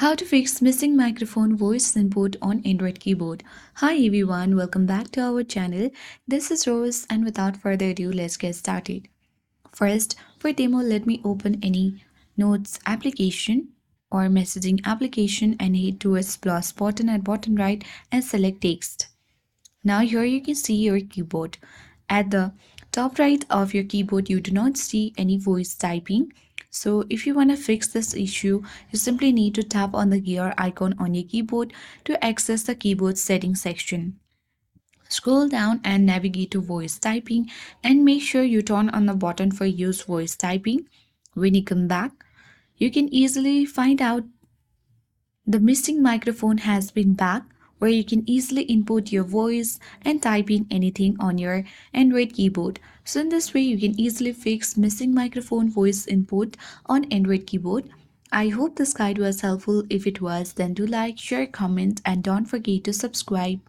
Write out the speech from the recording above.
How to fix missing microphone voice input on Android keyboard. Hi everyone, welcome back to our channel. This is Rose and without further ado, let's get started. First, for demo, let me open any notes application or messaging application and hit towards plus button at bottom right and select text. Now here you can see your keyboard. At the top right of your keyboard, you do not see any voice typing. So if you want to fix this issue, you simply need to tap on the gear icon on your keyboard to access the keyboard settings section. Scroll down and navigate to voice typing and make sure you turn on the button for use voice typing. When you come back, you can easily find out the missing microphone has been back, where you can easily input your voice and type in anything on your Android keyboard. So in this way, you can easily fix missing microphone voice input on Android keyboard. I hope this guide was helpful. If it was, then do like, share, comment, and don't forget to subscribe.